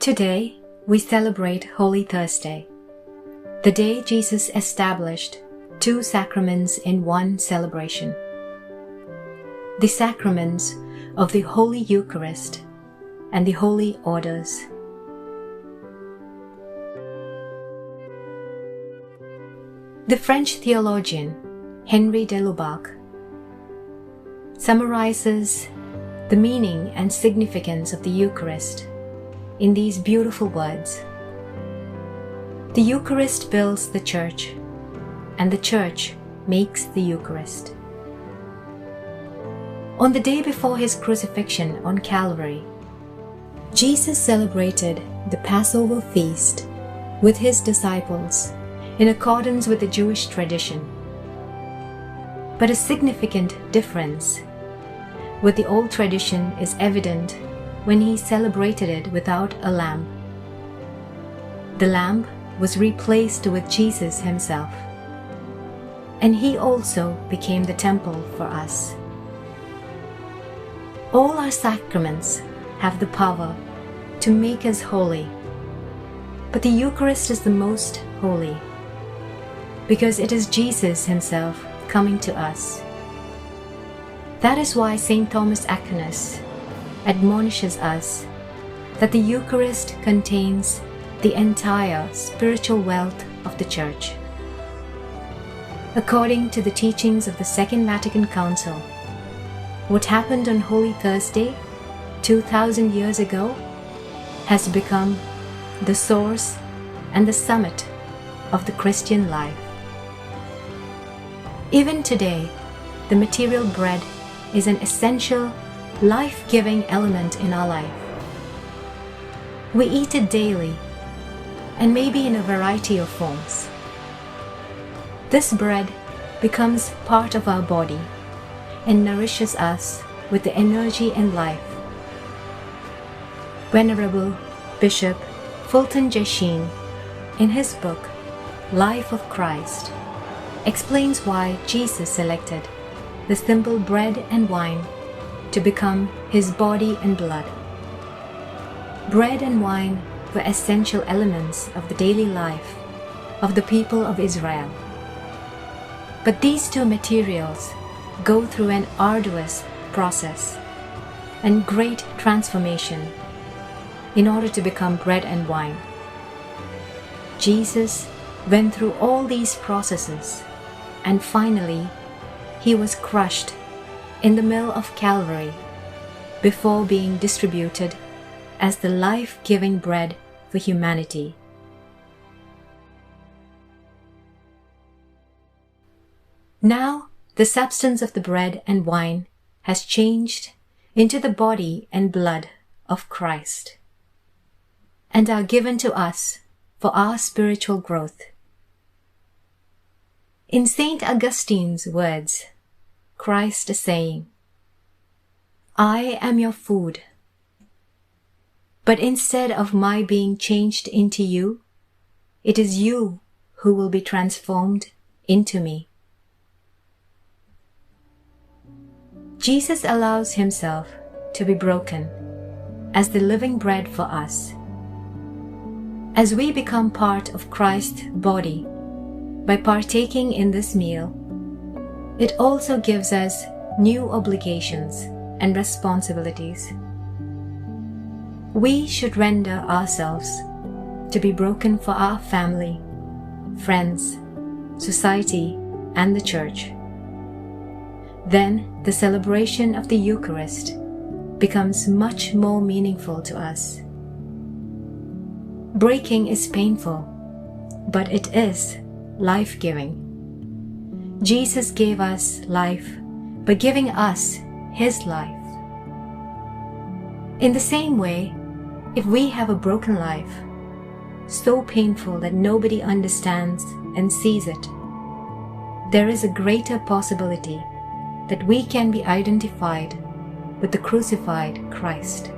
Today, we celebrate Holy Thursday, the day Jesus established two sacraments in one celebration. The sacraments of the Holy Eucharist and the Holy Orders. The French theologian Henri de Lubac summarizes the meaning and significance of the Eucharist in these beautiful words. The Eucharist builds the Church, and the Church makes the Eucharist. On the day before his crucifixion on Calvary, Jesus celebrated the Passover feast with his disciples in accordance with the Jewish tradition. But a significant difference with the old tradition is evident when he celebrated it without a lamb. The lamb was replaced with Jesus himself, and he also became the temple for us. All our sacraments have the power to make us holy, but the Eucharist is the most holy because it is Jesus himself coming to us. That is why St. Thomas Aquinas admonishes us that the Eucharist contains the entire spiritual wealth of the Church. According to the teachings of the Second Vatican Council, what happened on Holy Thursday 2000 years ago has become the source and the summit of the Christian life. Even today, the material bread is an essential, life-giving element in our life. We eat it daily, and maybe in a variety of forms. This bread becomes part of our body and nourishes us with the energy and life. Venerable Bishop Fulton J. Sheen, in his book, Life of Christ, explains why Jesus selected the simple bread and wine to become his body and blood. Bread and wine were essential elements of the daily life of the people of Israel. But these two materials go through an arduous process and great transformation in order to become bread and wine. Jesus went through all these processes, and finally he was crushed in the mill of Calvary before being distributed as the life-giving bread for humanity. Now, the substance of the bread and wine has changed into the body and blood of Christ, and are given to us for our spiritual growth. In St. Augustine's words, Christ is saying, "I am your food, but instead of my being changed into you, it is you who will be transformed into me." Jesus allows himself to be broken as the living bread for us. As we become part of Christ's body by partaking in this meal, it also gives us new obligations and responsibilities. We should render ourselves to be broken for our family, friends, society, and the Church. Then the celebration of the Eucharist becomes much more meaningful to us. Breaking is painful, but it is life-giving. Jesus gave us life by giving us his life. In the same way, if we have a broken life, so painful that nobody understands and sees it, there is a greater possibility that we can be identified with the crucified Christ.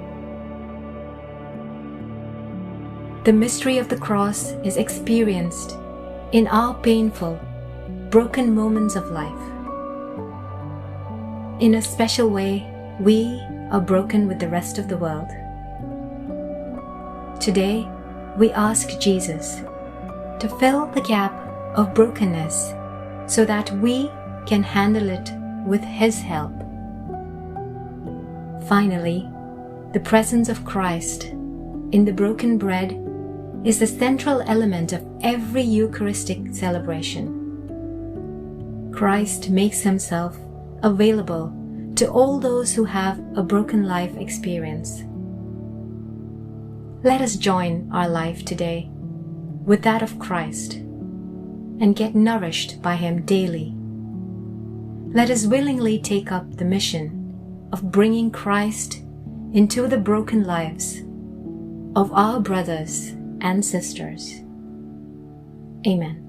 The mystery of the cross is experienced in our painful, broken moments of life. In a special way, we are broken with the rest of the world. Today, we ask Jesus to fill the gap of brokenness so that we can handle it with His help. Finally, the presence of Christ in the broken bread is the central element of every Eucharistic celebration. Christ makes Himself available to all those who have a broken life experience. Let us join our life today with that of Christ and get nourished by Him daily. Let us willingly take up the mission of bringing Christ into the broken lives of our brothers and sisters. Amen.